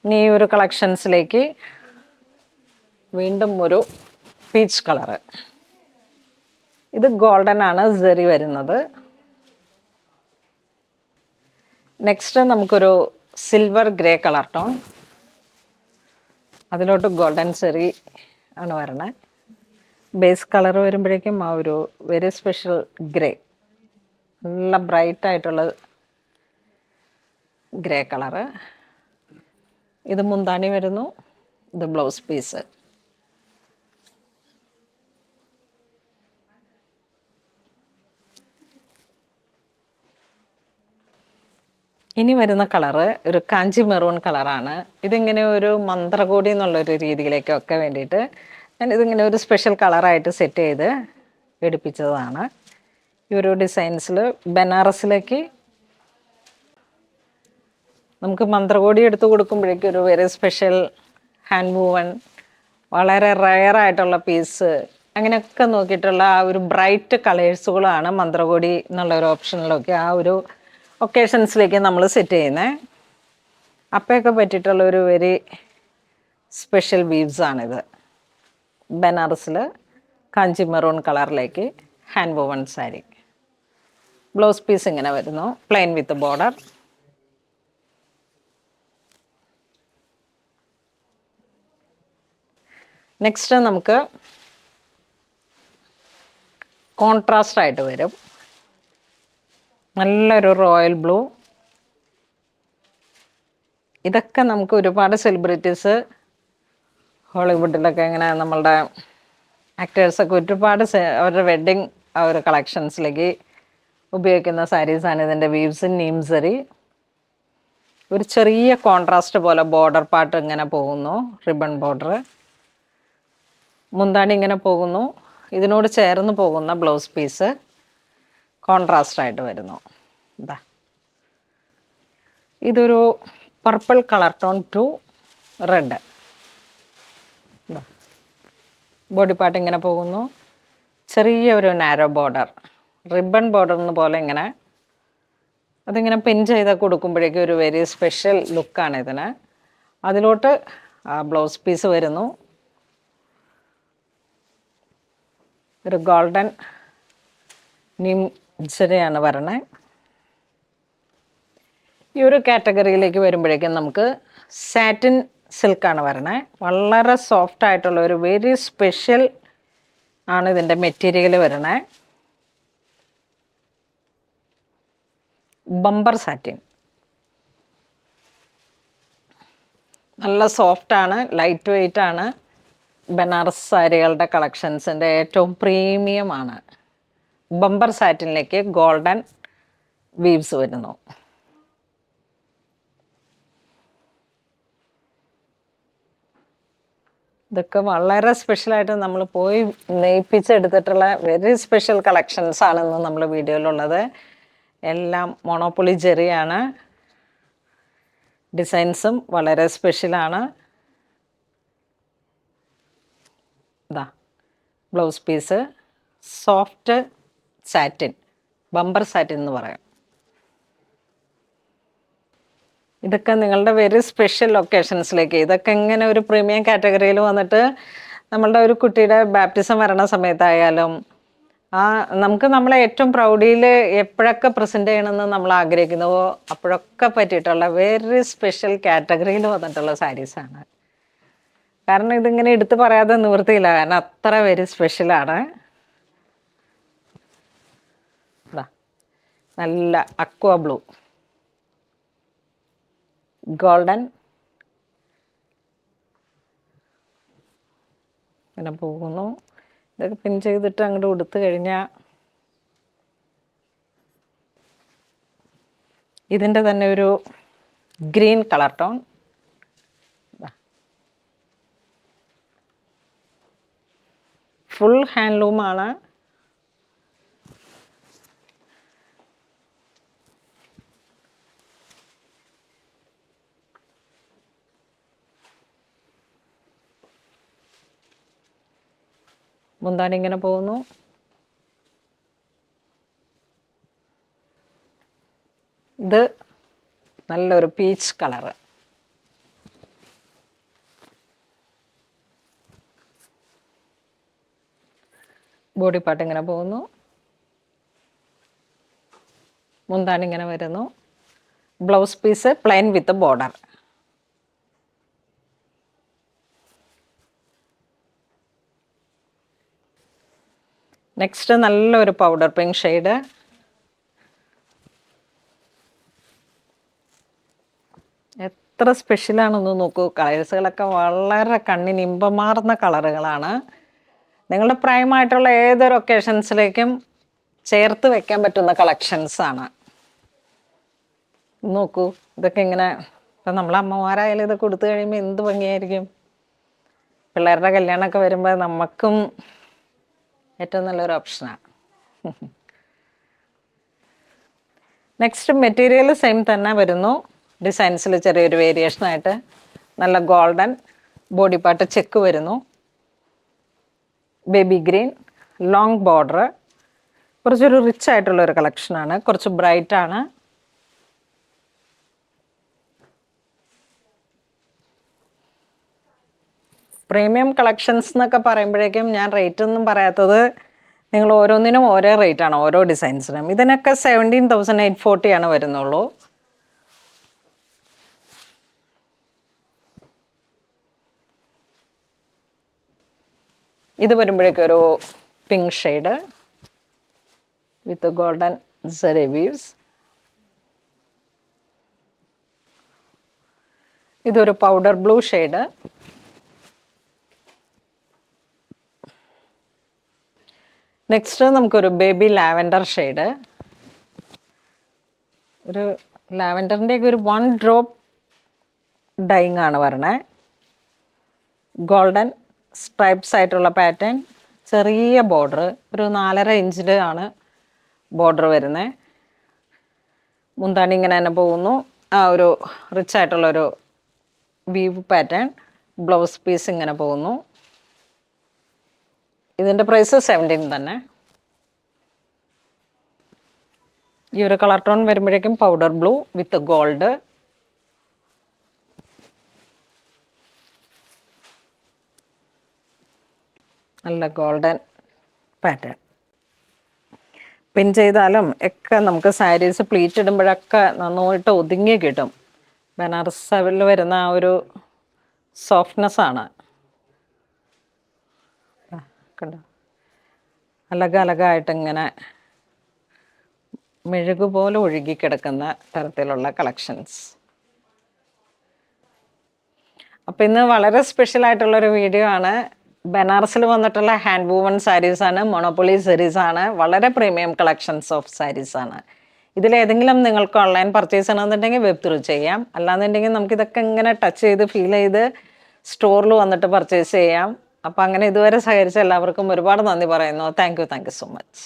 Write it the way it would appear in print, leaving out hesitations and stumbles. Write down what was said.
ഇനി ഈ ഒരു കളക്ഷൻസിലേക്ക് വീണ്ടും ഒരു പീച്ച് കളറ്. ഇത് ഗോൾഡൻ ആണ് സെറി വരുന്നത്. നെക്സ്റ്റ് നമുക്കൊരു സിൽവർ ഗ്രേ കളർ ടോൺ, അതിലോട്ട് ഗോൾഡൻ സെറി ആണ് വരണേ. ബേസ് കളർ വരുമ്പോഴേക്കും ആ ഒരു വെരി സ്പെഷ്യൽ ഗ്രേ, നല്ല ബ്രൈറ്റ് ആയിട്ടുള്ള ഗ്രേ കളറ്. ഇത് മുന്താണി വരുന്നു, ഇത് ബ്ലൗസ് പീസ്. ഇനി വരുന്ന കളറ് ഒരു കാഞ്ചി മെറൂൺ കളറാണ്. ഇതിങ്ങനെ ഒരു മന്ത്രകോടി എന്നുള്ളൊരു രീതിയിലേക്കൊക്കെ വേണ്ടിയിട്ട് ഞാൻ ഇതിങ്ങനെ ഒരു സ്പെഷ്യൽ കളറായിട്ട് സെറ്റ് ചെയ്ത് എടുപ്പിച്ചതാണ്. ഈ ഒരു ഡിസൈൻസിൽ ബനാറസിലേക്ക് നമുക്ക് മന്ത്രകോടി എടുത്ത് കൊടുക്കുമ്പോഴേക്കും ഒരു വെരി സ്പെഷ്യൽ ഹാൻഡ് വൂവൺ, വളരെ റയർ ആയിട്ടുള്ള പീസ്, അങ്ങനെയൊക്കെ നോക്കിയിട്ടുള്ള ആ ഒരു ബ്രൈറ്റ് കളേഴ്സുകളാണ് മന്ത്രകോടി എന്നുള്ള ഒരു ഓപ്ഷനിലൊക്കെ ആ ഒരു ഒക്കേഷൻസിലേക്ക് നമ്മൾ സെറ്റ് ചെയ്യുന്നത്. അപ്പോഴൊക്കെ പറ്റിയിട്ടുള്ള ഒരു വെരി സ്പെഷ്യൽ വീവ്സാണിത്. ബനാറസിൽ കാഞ്ചി മെറൂൺ കളറിലേക്ക് hand woven sari. Blouse piece ഇങ്ങനെ വരുന്നു, പ്ലെയിൻ വിത്ത് ബോർഡർ. നെക്സ്റ്റ് നമുക്ക് കോൺട്രാസ്റ്റ് ആയിട്ട് വരും, നല്ലൊരു റോയൽ ബ്ലൂ. ഇതൊക്കെ നമുക്ക് ഒരുപാട് സെലിബ്രിറ്റീസ് ഹോളിവുഡിലൊക്കെ ഇങ്ങനെ നമ്മളുടെ ആക്ടേഴ്സൊക്കെ ഒരുപാട് അവരുടെ വെഡ്ഡിങ് ആ ഒരു കളക്ഷൻസിലേക്ക് ഉപയോഗിക്കുന്ന സാരീസാണ് ഇതിൻ്റെ വീവ്സ്. നീംസറി ഒരു ചെറിയ കോൺട്രാസ്റ്റ് പോലെ ബോർഡർ പാർട്ട് ഇങ്ങനെ പോകുന്നു, റിബൺ ബോർഡർ. മുന്താണി ഇങ്ങനെ പോകുന്നു, ഇതിനോട് ചേർന്ന് പോകുന്ന ബ്ലൗസ് പീസ് കോൺട്രാസ്റ്റ് ആയിട്ട് വരുന്നു. ഇതാ ഇതൊരു purple colour tone to red. Body part ഇങ്ങനെ പോകുന്നു, ചെറിയ ഒരു നാരോ ബോർഡർ, റിബൺ ബോർഡറിന് പോലെ ഇങ്ങനെ അതിങ്ങനെ പിൻ ചെയ്ത് കൊടുക്കുമ്പോഴേക്കും ഒരു വെരി സ്പെഷ്യൽ ലുക്കാണ് ഇതിന്. അതിലോട്ട് ബ്ലൗസ് പീസ് വരുന്നു, ഒരു ഗോൾഡൻ നീംസരിയാണ് വരണേ. ഈ ഒരു കാറ്റഗറിയിലേക്ക് വരുമ്പോഴേക്കും നമുക്ക് സാറ്റിൻ സിൽക്കാണ് വരണേ. വളരെ സോഫ്റ്റ് ആയിട്ടുള്ള ഒരു വെരി സ്പെഷ്യൽ ആണ് ഇതിൻ്റെ മെറ്റീരിയൽ വരണേ. ബമ്പർ സാറ്റിൻ, നല്ല സോഫ്റ്റാണ്, ലൈറ്റ് വെയ്റ്റ് ആണ്. ബനാറസ് സാരികളുടെ കളക്ഷൻസിൻ്റെ ഏറ്റവും പ്രീമിയമാണ്. ബമ്പർ സാറ്റിനിലേക്ക് ഗോൾഡൻ വീവ്സ് വരുന്നു. ഇതൊക്കെ വളരെ സ്പെഷ്യലായിട്ട് നമ്മൾ പോയി നെയ്പ്പിച്ചെടുത്തിട്ടുള്ള വെരി സ്പെഷ്യൽ കളക്ഷൻസ് ആണെന്ന് നമ്മൾ വീഡിയോയിലുള്ളത്. എല്ലാം മോണോപ്പൊളി ജെറിയാണ്, ഡിസൈൻസും വളരെ സ്പെഷ്യലാണ്. ഇതാ blouse piece soft satin, bumper satin എന്ന് പറയാം. ഇതൊക്കെ നിങ്ങളുടെ വെരി സ്പെഷ്യൽ ഒക്കേഷൻസിലേക്ക്, ഇതൊക്കെ ഇങ്ങനെ ഒരു പ്രീമിയം കാറ്റഗറിയിൽ വന്നിട്ട് നമ്മളുടെ ഒരു കുട്ടിയുടെ ബാപ്റ്റിസം വരണ സമയത്തായാലും നമുക്ക് നമ്മളെ ഏറ്റവും പ്രൗഡിയിൽ എപ്പോഴൊക്കെ പ്രസൻറ്റ് ചെയ്യണമെന്ന് നമ്മൾ ആഗ്രഹിക്കുന്നുവോ അപ്പോഴൊക്കെ പറ്റിയിട്ടുള്ള വെരി സ്പെഷ്യൽ കാറ്റഗറിയിൽ വന്നിട്ടുള്ള സാരീസാണ്. കാരണം ഇതിങ്ങനെ എടുത്ത് പറയാതെ നിവൃത്തിയില്ല, കാരണം അത്ര വെരി സ്പെഷ്യലാണ്. നല്ല അക്വ ബ്ലൂ, ഗോൾഡൻ ഇങ്ങനെ പോകുന്നു. ഇതൊക്കെ പിൻ ചെയ്തിട്ട് അങ്ങോട്ട് ഉടുത്ത് കഴിഞ്ഞാൽ ഇതിൻ്റെ തന്നെ ഒരു ഗ്രീൻ കളർ ടോൺ. ഫുൾ ഹാൻഡ്ലൂമാണ്. മുന്താണി ഇങ്ങനെ പോകുന്നു. ഇത് നല്ലൊരു പീച്ച് കളറ്, ബോഡി പാർട്ട് ഇങ്ങനെ പോകുന്നു, മുന്താണി ഇങ്ങനെ വരുന്നു. Blouse piece plain with border. Next നല്ലൊരു പൗഡർ പിങ്ക് ഷെയ്ഡ്. എത്ര സ്പെഷ്യലാണെന്ന് നോക്കൂ. കളേഴ്സുകളൊക്കെ വളരെ കണ്ണിന് ഇമ്പമാർന്ന കളറുകളാണ്. നിങ്ങളുടെ പ്രൈമായിട്ടുള്ള ഏതൊരു ഒക്കേഷൻസിലേക്കും ചേർത്ത് വെക്കാൻ പറ്റുന്ന കളക്ഷൻസാണ്. നോക്കൂ, ഇതൊക്കെ ഇങ്ങനെ ഇപ്പം നമ്മളെ അമ്മമാരായാലും ഇതൊക്കെ കൊടുത്തു കഴിയുമ്പോൾ എന്ത് ഭംഗിയായിരിക്കും. പിള്ളേരുടെ കല്യാണമൊക്കെ വരുമ്പോൾ നമുക്കും ഏറ്റവും നല്ലൊരു ഓപ്ഷനാണ്. നെക്സ്റ്റ് മെറ്റീരിയൽ സെയിം തന്നെ വരുന്നു. ഡിസൈൻസിൽ ചെറിയൊരു വേരിയേഷനായിട്ട് നല്ല ഗോൾഡൻ ബോഡി പാർട്ട് ചെക്ക് വരുന്നു. Baby green long border. കുറച്ചൊരു റിച്ച് ആയിട്ടുള്ളൊരു കളക്ഷനാണ്, കുറച്ച് ബ്രൈറ്റാണ്. പ്രീമിയം കളക്ഷൻസ് എന്നൊക്കെ പറയുമ്പോഴേക്കും ഞാൻ റേറ്റ് ഒന്നും പറയാത്തത്, നിങ്ങൾ ഓരോന്നിനും ഓരോ റേറ്റാണ് ഓരോ ഡിസൈൻസിനും. ഇതിനൊക്കെ 17,840 ആണ് വരുന്നുള്ളൂ. ഇത് വരുമ്പോഴേക്കും ഒരു പിങ്ക് ഷെയ്ഡ് വിത്ത് ഗോൾഡൻ സരി വീവ്സ്. ഇതൊരു പൗഡർ ബ്ലൂ ഷെയ്ഡ്. നെക്സ്റ്റ് നമുക്കൊരു ബേബി ലാവൻഡർ ഷെയ്ഡ്. ഒരു ലാവൻഡറിൻ്റെയൊക്കെ ഒരു 1 ഡ്രോപ്പ് ഡൈങ് ആണ് വരണേ. ഗോൾഡൻ സ്ട്രൈപ്സ് ആയിട്ടുള്ള പാറ്റേൺ, ചെറിയ ബോർഡർ, ഒരു 4.5 ഇഞ്ചിൽ ആണ് ബോർഡർ വരുന്നത്. മുന്താണി ഇങ്ങനെ തന്നെ പോകുന്നു. ആ ഒരു റിച്ച് ആയിട്ടുള്ളൊരു വീവ് പാറ്റേൺ. ബ്ലൗസ് പീസ് ഇങ്ങനെ പോകുന്നു. ഇതിൻ്റെ പ്രൈസ് 17 തന്നെ. ഈ ഒരു കളർ ടോൺ വരുമ്പോഴേക്കും പൗഡർ ബ്ലൂ വിത്ത് ഗോൾഡ്. നല്ല ഗോൾഡൻ പാറ്റേൺ. പിൻ ചെയ്താലും ഒക്കെ നമുക്ക് സാരീസ് പ്ലീറ്റ് ഇടുമ്പോഴൊക്കെ നന്നായിട്ട് ഒതുങ്ങി കിട്ടും. ബനാറസിൽ വരുന്ന ആ ഒരു സോഫ്റ്റ്നെസ്സാണ്. കണ്ടോ, അലകായിട്ട് ഇങ്ങനെ മെഴുകുപോലെ ഒഴുകിക്കിടക്കുന്ന തരത്തിലുള്ള കളക്ഷൻസ്. അപ്പോൾ ഇന്ന് വളരെ സ്പെഷ്യൽ ആയിട്ടുള്ളൊരു വീഡിയോ ആണ്. ബനാറസിൽ വന്നിട്ടുള്ള ഹാൻഡ് വൂവൺ സാരീസാണ്, മോണോപ്പൊളി സാരീസാണ്. വളരെ പ്രീമിയം കളക്ഷൻസ് ഓഫ് സാരീസാണ്. ഇതിലേതെങ്കിലും നിങ്ങൾക്ക് ഓൺലൈൻ പർച്ചേസ് ചെയ്യണമെന്നുണ്ടെങ്കിൽ വെബ് ത്രൂ ചെയ്യാം. അല്ലാന്നുണ്ടെങ്കിൽ നമുക്കിതൊക്കെ ഇങ്ങനെ ടച്ച് ചെയ്ത് ഫീൽ ചെയ്ത് സ്റ്റോറിൽ വന്നിട്ട് പർച്ചേസ് ചെയ്യാം. അപ്പോൾ അങ്ങനെ ഇതുവരെ സഹകരിച്ച എല്ലാവർക്കും ഒരുപാട് നന്ദി പറയുന്നു. Thank you so much.